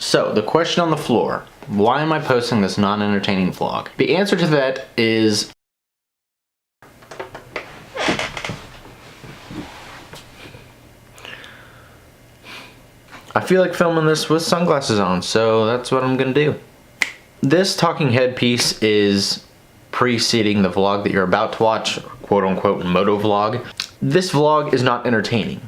So, the question on the floor, why am I posting this non-entertaining vlog? The answer to that is I feel like filming this with sunglasses on, so that's what I'm gonna do. This talking head piece is preceding the vlog that you're about to watch, quote unquote moto vlog. This vlog is not entertaining.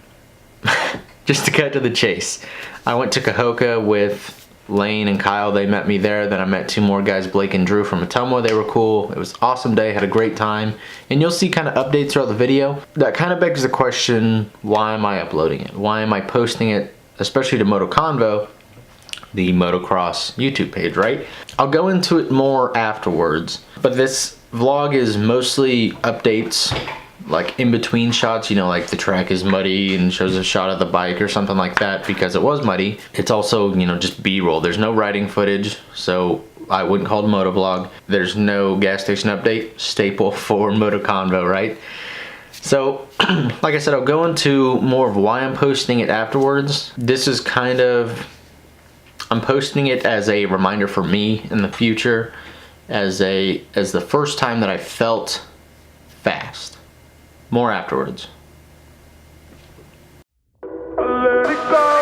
Just to cut to the chase. I went to Kahoka with Lane and Kyle. They met me there. Then I met two more guys, Blake and Drew from Motomo. They were cool. It was an awesome day. Had a great time. And you'll see kind of updates throughout the video. That kind of begs the question, why am I uploading it? Why am I posting it, especially to MotoConvo, the motocross YouTube page, right? I'll go into it more afterwards. But this vlog is mostly updates, like in between shots, you know, like the track is muddy and shows a shot of the bike or something like that because it was muddy. It's also, you know, just B-roll. There's no riding footage, so I wouldn't call it a motovlog. There's no gas station update, staple for MotoConvo, right? So, like I said, I'll go into more of why I'm posting it afterwards. This is kind of, I'm posting it as a reminder for me in the future, as the first time that I felt fast. More afterwards. Let it go.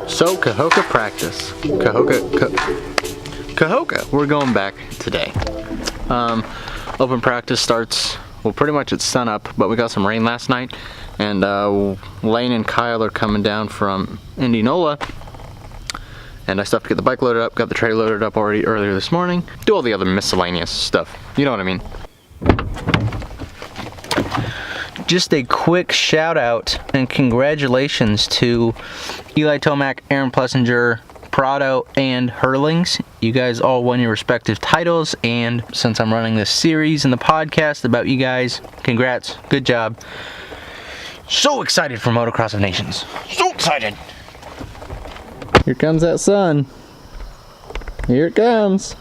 So Kahoka practice. Kahoka. We're going back today. Open practice starts, well, pretty much at sunup, but we got some rain last night, and Lane and Kyle are coming down from Indianola, and I still have to get the bike loaded up, got the tray loaded up already earlier this morning, do all the other miscellaneous stuff, you know what I mean. Just a quick shout out and congratulations to Eli Tomac, Aaron Plessinger, Prado, and Hurlings. You guys all won your respective titles, and since I'm running this series in the podcast about you guys, congrats, good job. So excited for Motocross of Nations. So excited. Here comes that sun. Here it comes.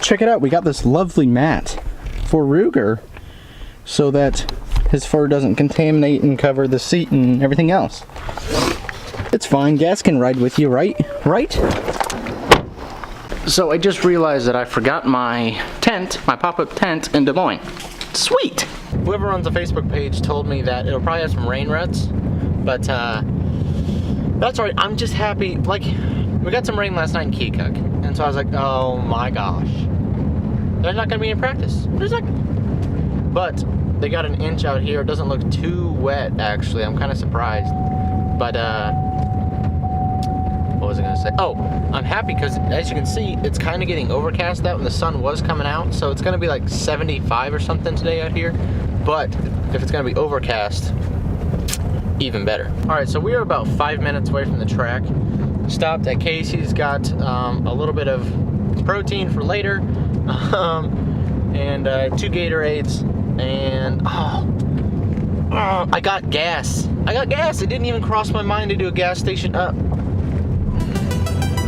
Check it out, we got this lovely mat for Ruger so that his fur doesn't contaminate and cover the seat and everything else. It's fine, gas can ride with you, right? Right? So I just realized that I forgot my tent, my pop-up tent in Des Moines. Sweet! Whoever runs the Facebook page told me that it'll probably have some rain ruts, but that's alright. I'm just happy. Like, we got some rain last night in Keokuk, and so I was like, oh my gosh. There's not gonna be any practice. There's not. But they got an inch out here. It doesn't look too wet, actually. I'm kind of surprised. But, what was I gonna say? Oh, I'm happy because, as you can see, it's kind of getting overcast out and the sun was coming out. So it's gonna be like 75 or something today out here. But if it's gonna be overcast, even better. All right, so we are about 5 minutes away from the track. Stopped at Casey's, got a little bit of protein for later, and 2 Gatorades, and I got gas. I got gas. It didn't even cross my mind to do a gas station up.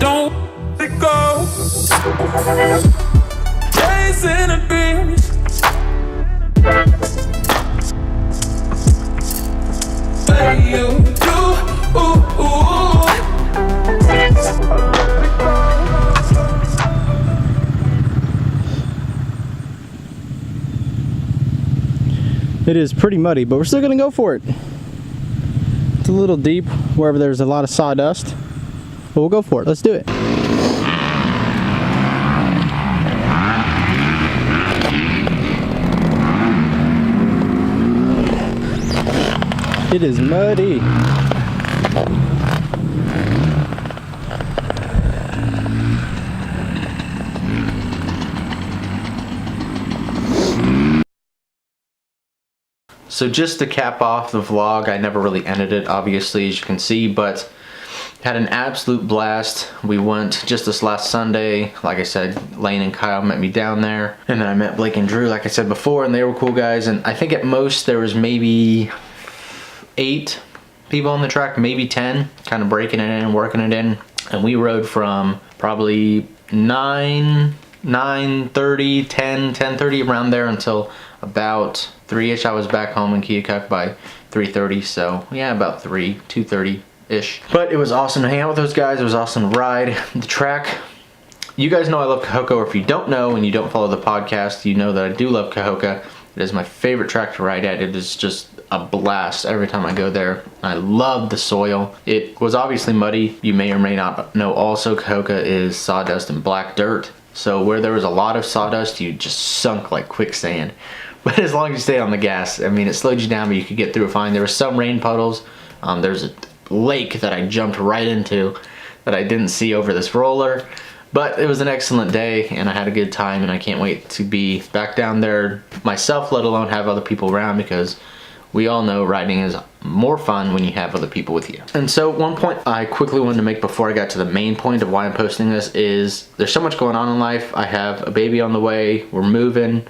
Don't let go. Chasing a dream. What you do? Ooh, ooh. It is pretty muddy, but we're still gonna go for it. It's a little deep wherever there's a lot of sawdust, but we'll go for it. Let's do it. It is muddy. So just to cap off the vlog, I never really ended it, obviously, as you can see, but Had an absolute blast. We went just this last Sunday. Like I said, Lane and Kyle met me down there. And then I met Blake and Drew, like I said before, and they were cool guys. And I think at most there was maybe 8 people on the track, maybe 10, kind of breaking it in, working it in. And we rode from probably 9:30, 10:30, around there until about 3-ish. I was back home in Keokuk by 3:30, so yeah, about 2:30-ish. But it was awesome to hang out with those guys. It was awesome to ride the track. You guys know I love Kahoka, or if you don't know and you don't follow the podcast, you know that I do love Kahoka. It is my favorite track to ride at. It is just a blast every time I go there. I love the soil. It was obviously muddy. You may or may not know also Kahoka is sawdust and black dirt. So where there was a lot of sawdust, you just sunk like quicksand. But as long as you stay on the gas, I mean, it slowed you down, but you could get through it fine. There were some rain puddles. There's a lake that I jumped right into that I didn't see over this roller. But it was an excellent day, and I had a good time, and I can't wait to be back down there myself, let alone have other people around, because we all know riding is more fun when you have other people with you. And so one point I quickly wanted to make before I got to the main point of why I'm posting this is there's so much going on in life. I have a baby on the way. We're moving.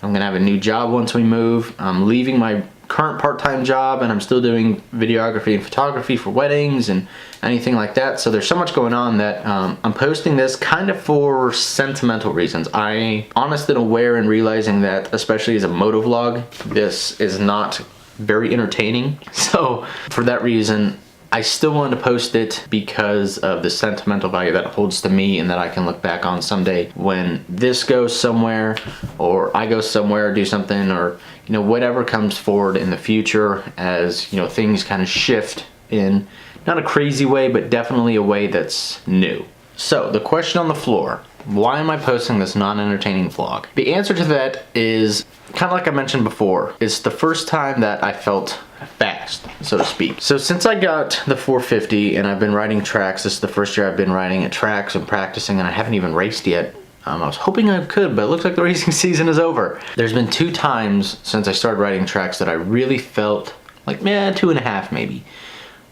I'm gonna have a new job once we move. I'm leaving my current part-time job, and I'm still doing videography and photography for weddings and anything like that. So there's so much going on that I'm posting this kind of for sentimental reasons. I honestly aware and realizing that, especially as a moto vlog, this is not very entertaining. So for that reason, I still wanted to post it because of the sentimental value that it holds to me, and that I can look back on someday when this goes somewhere, or I go somewhere, do something, or you know, whatever comes forward in the future, as you know, things kind of shift in not a crazy way, but definitely a way that's new. So the question on the floor: why am I posting this non-entertaining vlog? The answer to that is kind of like I mentioned before. It's the first time that I felt fast, so to speak. So since I got the 450 and I've been riding tracks, this is the first year I've been riding at tracks and practicing, and I haven't even raced yet. I was hoping I could, but it looks like the racing season is over. There's been 2 times since I started riding tracks that I really felt like, 2.5 maybe.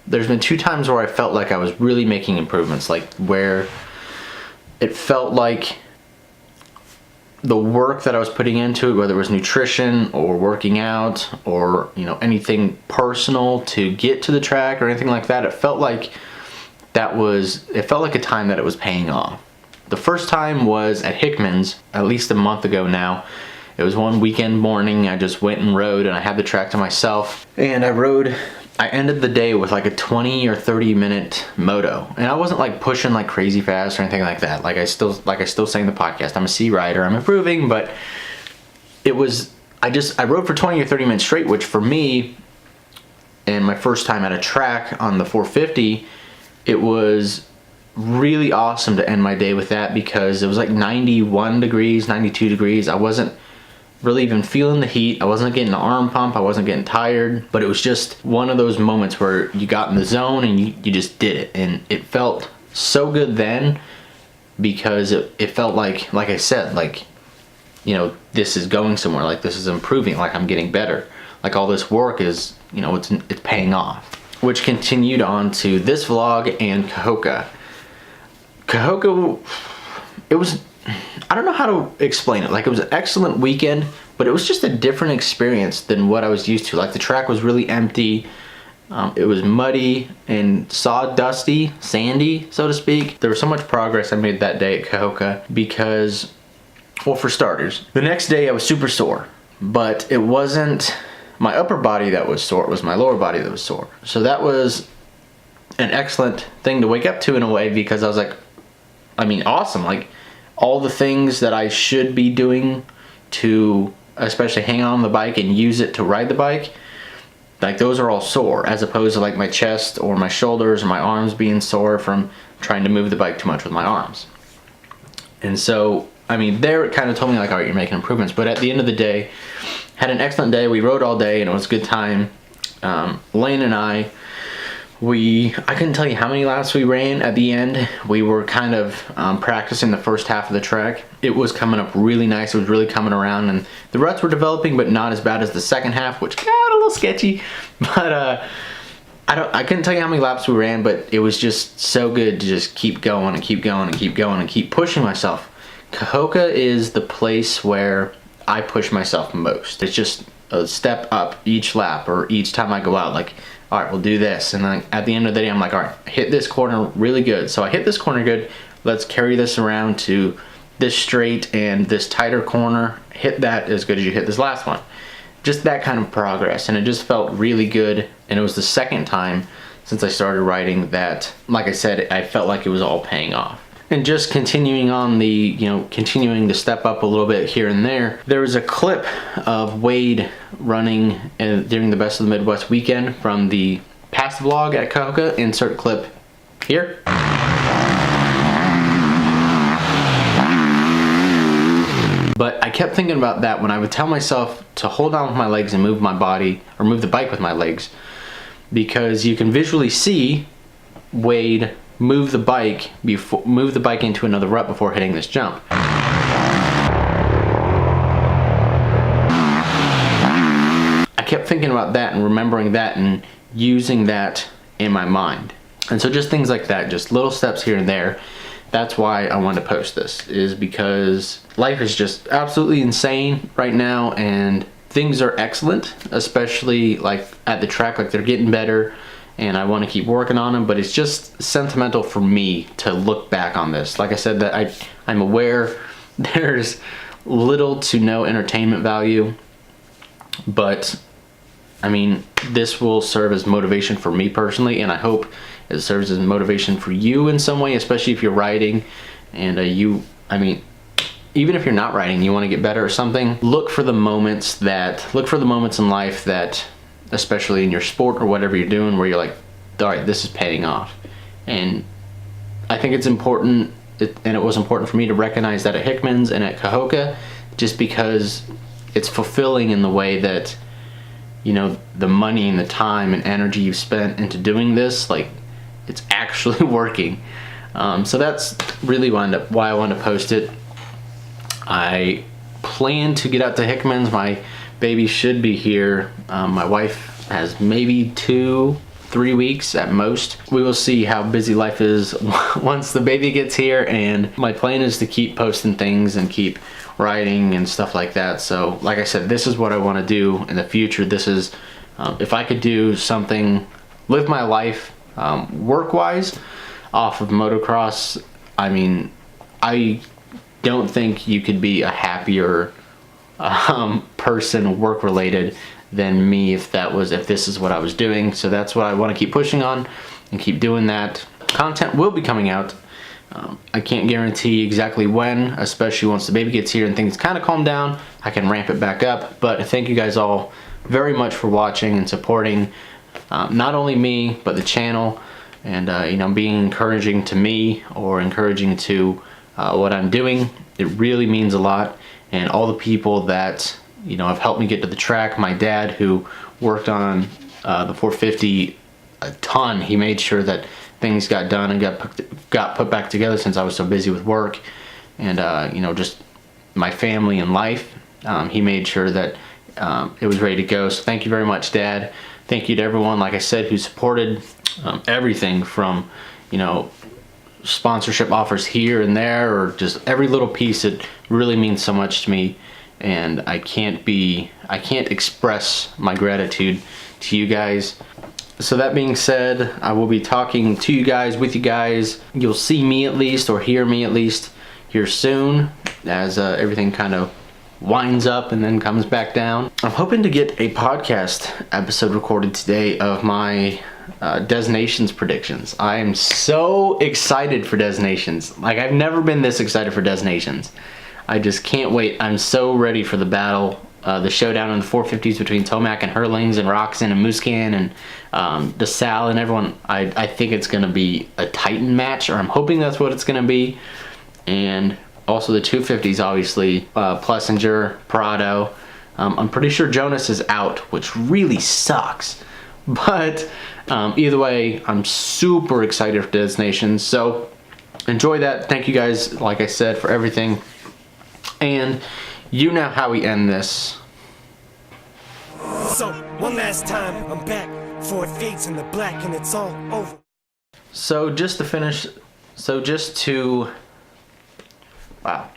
There's been 2 times where I felt like I was really making improvements, like where it felt like the work that I was putting into it, whether it was nutrition or working out or, you know, anything personal to get to the track or anything like that, it felt like a time that it was paying off. The first time was at Hickman's, at least a month ago now. It was one weekend morning. I just went and rode, and I had the track to myself, and I ended the day with like a 20 or 30 minute moto, and I wasn't like pushing like crazy fast or anything like that. Like I still say in the podcast, I'm a C rider, I'm improving, but it was, I rode for 20 or 30 minutes straight, which for me, and my first time at a track on the 450, it was really awesome to end my day with that, because it was like 91 degrees, 92 degrees. I wasn't really even feeling the heat. I wasn't getting an arm pump. I wasn't getting tired, but it was just one of those moments where you got in the zone and you just did it. And it felt so good then, because it felt like I said, like, you know, this is going somewhere, like this is improving, like I'm getting better. Like all this work is, you know, it's paying off. Which continued on to this vlog and Kahoka. Kahoka, it was, I don't know how to explain it. Like, it was an excellent weekend, but it was just a different experience than what I was used to. Like, the track was really empty. It was muddy and sawdusty, sandy, so to speak. There was so much progress I made that day at Kahoka because, well, for starters, the next day I was super sore, but it wasn't my upper body that was sore, it was my lower body that was sore. So that was an excellent thing to wake up to in a way, because I was like, I mean, awesome. Like, all the things that I should be doing to especially hang on the bike and use it to ride the bike, like those are all sore, as opposed to like my chest or my shoulders or my arms being sore from trying to move the bike too much with my arms. And so, I mean, there it kind of told me like, all right, you're making improvements. But at the end of the day, had an excellent day. We rode all day and it was a good time. Lane and I couldn't tell you how many laps we ran at the end. We were kind of practicing the first half of the track. It was coming up really nice. It was really coming around, and the ruts were developing, but not as bad as the second half, which got a little sketchy. But I couldn't tell you how many laps we ran, but it was just so good to just keep going and keep going and keep going and keep pushing myself. Kahoka is the place where I push myself most. It's just a step up each lap or each time I go out. Like, all right, we'll do this. And then at the end of the day, I'm like, all right, hit this corner really good. So I hit this corner good. Let's carry this around to this straight and this tighter corner. Hit that as good as you hit this last one. Just that kind of progress. And it just felt really good. And it was the second time since I started riding that, like I said, I felt like it was all paying off. And just continuing on the, you know, continuing to step up a little bit here and there, there was a clip of Wade running during the Best of the Midwest weekend from the past vlog at Kahoka. Insert clip here. But I kept thinking about that when I would tell myself to hold on with my legs and move my body, or move the bike with my legs, because you can visually see Wade move the bike into another rut before hitting this jump. I kept thinking about that and remembering that and using that in my mind. And so just things like that, just little steps here and there. That's why I wanted to post this, is because life is just absolutely insane right now, and things are excellent, especially like at the track, like they're getting better, and I want to keep working on them, but it's just sentimental for me to look back on this. Like I said, that I'm aware there's little to no entertainment value, but I mean, this will serve as motivation for me personally, and I hope it serves as motivation for you in some way, especially if you're riding and I mean, even if you're not riding, you want to get better or something, look for the moments in life that, especially in your sport or whatever you're doing, where you're like, all right, this is paying off. And I think it's important, and it was important for me to recognize that at Hickman's and at Kahoka, just because it's fulfilling in the way that, you know, the money and the time and energy you've spent into doing this, like, it's actually working. So that's really why I wanted to post it. I plan to get out to Hickman's. My baby should be here. My wife has maybe 2-3 weeks at most. We will see how busy life is once the baby gets here, and my plan is to keep posting things and keep riding and stuff like that. So like I said, this is what I want to do in the future. This is if I could do something, live my life work-wise off of motocross, I mean, I don't think you could be a happier person work-related than me if this is what I was doing. So that's what I want to keep pushing on and keep doing that. Content will be coming out. I can't guarantee exactly when, especially once the baby gets here and things kind of calm down. I can ramp it back up. But thank you guys all very much for watching and supporting not only me, but the channel, and you know, being encouraging to me or encouraging to what I'm doing. It really means a lot. And all the people that, you know, have helped me get to the track. My dad, who worked on the 450 a ton, he made sure that things got done and got put back together since I was so busy with work and you know, just my family and life. He made sure that it was ready to go. So thank you very much, Dad. Thank you to everyone, like I said, who supported everything from, you know, sponsorship offers here and there, or just every little piece. It really means so much to me, and I can't express my gratitude to you guys. So that being said, I will be talking to you guys, with you guys. You'll see me at least, or hear me at least, here soon, as everything kind of winds up and then comes back down. I'm hoping to get a podcast episode recorded today of my Destinations predictions. I am so excited for Destinations. Like, I've never been this excited for Destinations. I just can't wait. I'm so ready for the battle, the showdown in the 450s between Tomac and Hurlings and Roxon and Muscan and DeSalle and everyone. I think it's going to be a Titan match, or I'm hoping that's what it's going to be. And also the 250s, obviously, Plessinger, Prado. I'm pretty sure Jonas is out, which really sucks. But either way, I'm super excited for Destinations. So enjoy that. Thank you guys, like I said, for everything. And you know how we end this. So, one last time, I'm back Four dates in the black and it's all over. So just to finish, wow.